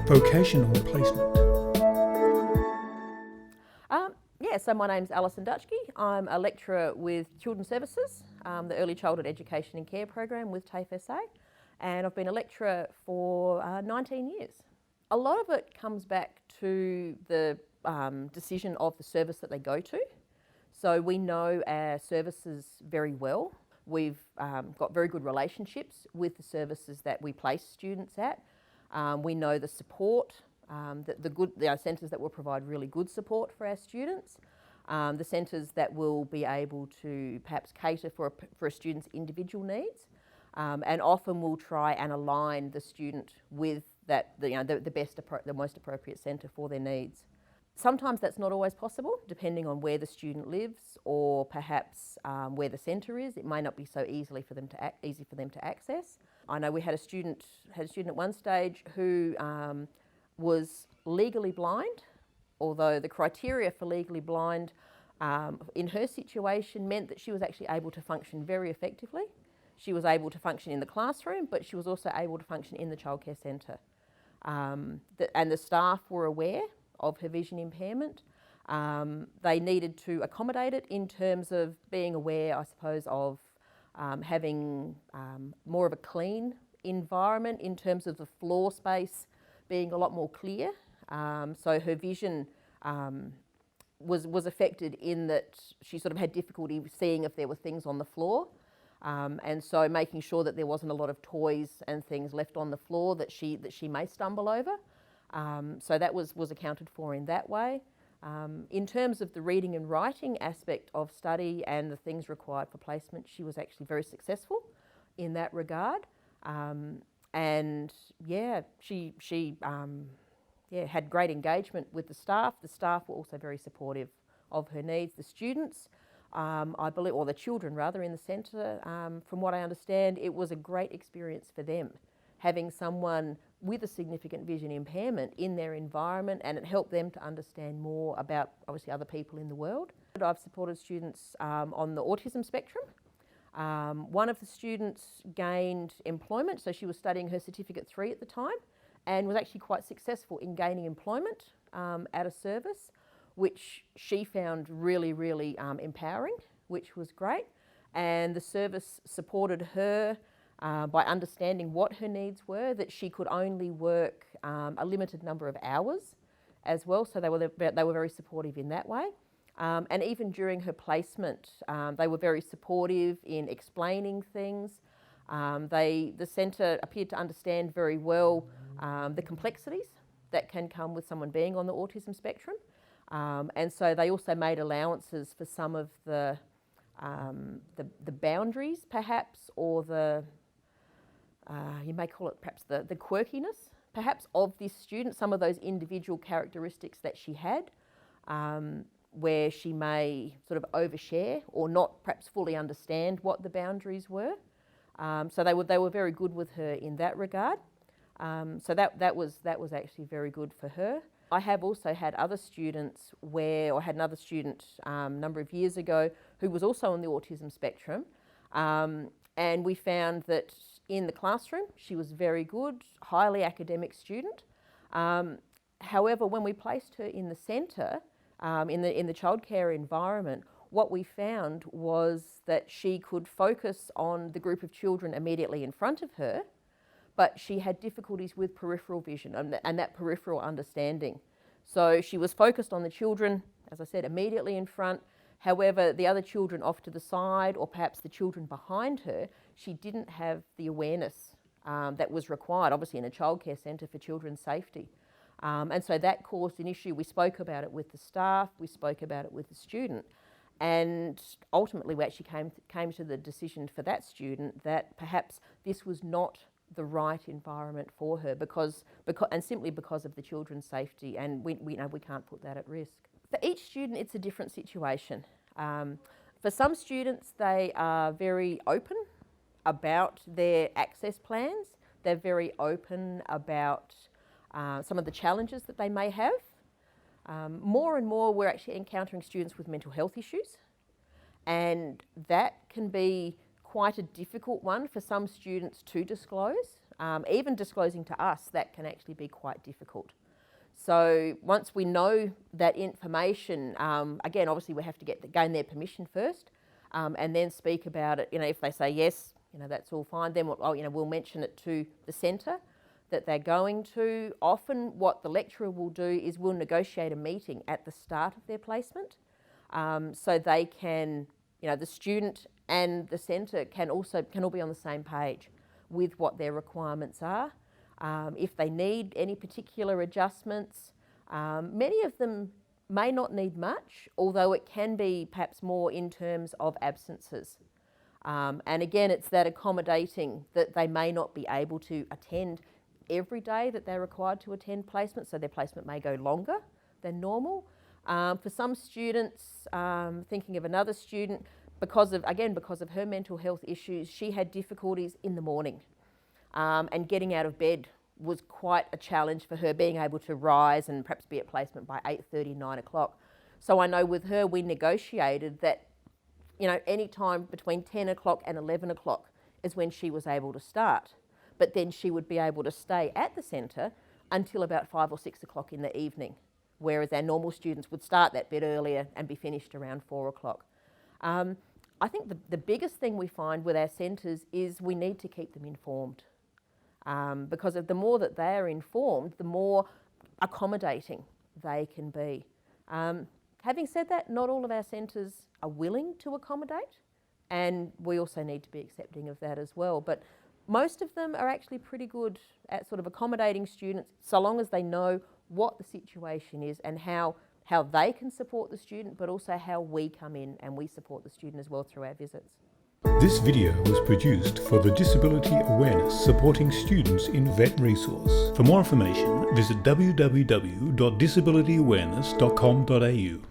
Vocational placement. So my name's Allyson Dutschke. I'm a lecturer with Children's Services, the Early Childhood Education and Care program with TAFE SA, and I've been a lecturer for 19 years. A lot of it comes back to the decision of the service that they go to. So we know our services very well. We've got very good relationships with the services that we place students at. We know the support, the centres that will provide really good support for our students, the centres that will be able to perhaps cater for a student's individual needs, and often will try and align the student with the most appropriate centre for their needs. Sometimes that's not always possible, depending on where the student lives or perhaps where the centre is. It may not be so easy for them to access. I know we had a student at one stage who was legally blind, although the criteria for legally blind in her situation meant that she was actually able to function very effectively. She was able to function in the classroom, but she was also able to function in the childcare centre. And the staff were aware of her vision impairment. They needed to accommodate it in terms of being aware, I suppose, of having more of a clean environment in terms of the floor space being a lot more clear. So her vision was affected in that she sort of had difficulty seeing if there were things on the floor. And so making sure that there wasn't a lot of toys and things left on the floor that she may stumble over. So that was accounted for in that way. In terms of the reading and writing aspect of study and the things required for placement, she was actually very successful in that regard. And yeah, she had great engagement with the staff. The staff were also very supportive of her needs. The students, I believe, or the children rather, in the centre, from what I understand, it was a great experience for them, having someone with a significant vision impairment in their environment, and it helped them to understand more about, obviously, other people in the world. I've supported students on the autism spectrum. One of the students gained employment, so she was studying her Certificate 3 at the time, and was actually quite successful in gaining employment at a service, which she found really, really empowering, which was great. And the service supported her by understanding what her needs were, that she could only work a limited number of hours as well, so they were very supportive in that way. And even during her placement, they were very supportive in explaining things. The centre appeared to understand very well the complexities that can come with someone being on the autism spectrum. And so they also made allowances for some of the boundaries, perhaps, or you may call it perhaps the quirkiness, perhaps, of this student, some of those individual characteristics that she had, where she may sort of overshare or not perhaps fully understand what the boundaries were. So they were very good with her in that regard. So that was actually very good for her. I have also had other students I had another student a number of years ago who was also on the autism spectrum, and we found that in the classroom she was very good, highly academic student. However, when we placed her in the centre, in the childcare environment, what we found was that she could focus on the group of children immediately in front of her, but she had difficulties with peripheral vision and that peripheral understanding. So she was focused on the children, as I said, immediately in front. However, the other children off to the side, or perhaps the children behind her, she didn't have the awareness that was required, obviously in a childcare centre, for children's safety. And so that caused an issue. We spoke about it with the staff, we spoke about it with the student, and ultimately we actually came to the decision for that student that perhaps this was not the right environment for her and simply because of the children's safety, and we can't put that at risk. For each student, it's a different situation. For some students, they are very open about their access plans. They're very open about some of the challenges that they may have. More and more, we're actually encountering students with mental health issues, and that can be quite a difficult one for some students to disclose. even disclosing to us, that can actually be quite difficult. So once we know that information, again, obviously we have to gain their permission first, and then speak about it. If they say yes, that's all fine, then we'll mention it to the centre that they're going to. Often what the lecturer will do is we'll negotiate a meeting at the start of their placement, so they can, the student and the centre can all be on the same page with what their requirements are. If they need any particular adjustments, many of them may not need much, although it can be perhaps more in terms of absences. And again, it's that accommodating that they may not be able to attend every day that they're required to attend placement, so their placement may go longer than normal. For some students, thinking of another student, because of her mental health issues, she had difficulties in the morning. And getting out of bed was quite a challenge for her, being able to rise and perhaps be at placement by 8:30, 9 o'clock. So I know with her, we negotiated that, any time between 10 o'clock and 11 o'clock is when she was able to start. But then she would be able to stay at the centre until about 5 or 6 o'clock in the evening, whereas our normal students would start that bit earlier and be finished around 4 o'clock. I think the biggest thing we find with our centres is we need to keep them informed. Because the more that they are informed, the more accommodating they can be. Having said that, not all of our centres are willing to accommodate, and we also need to be accepting of that as well. But most of them are actually pretty good at sort of accommodating students, so long as they know what the situation is and how they can support the student, but also how we come in and we support the student as well through our visits. This video was produced for the Disability Awareness Supporting Students in VET resource. For more information, visit www.disabilityawareness.com.au.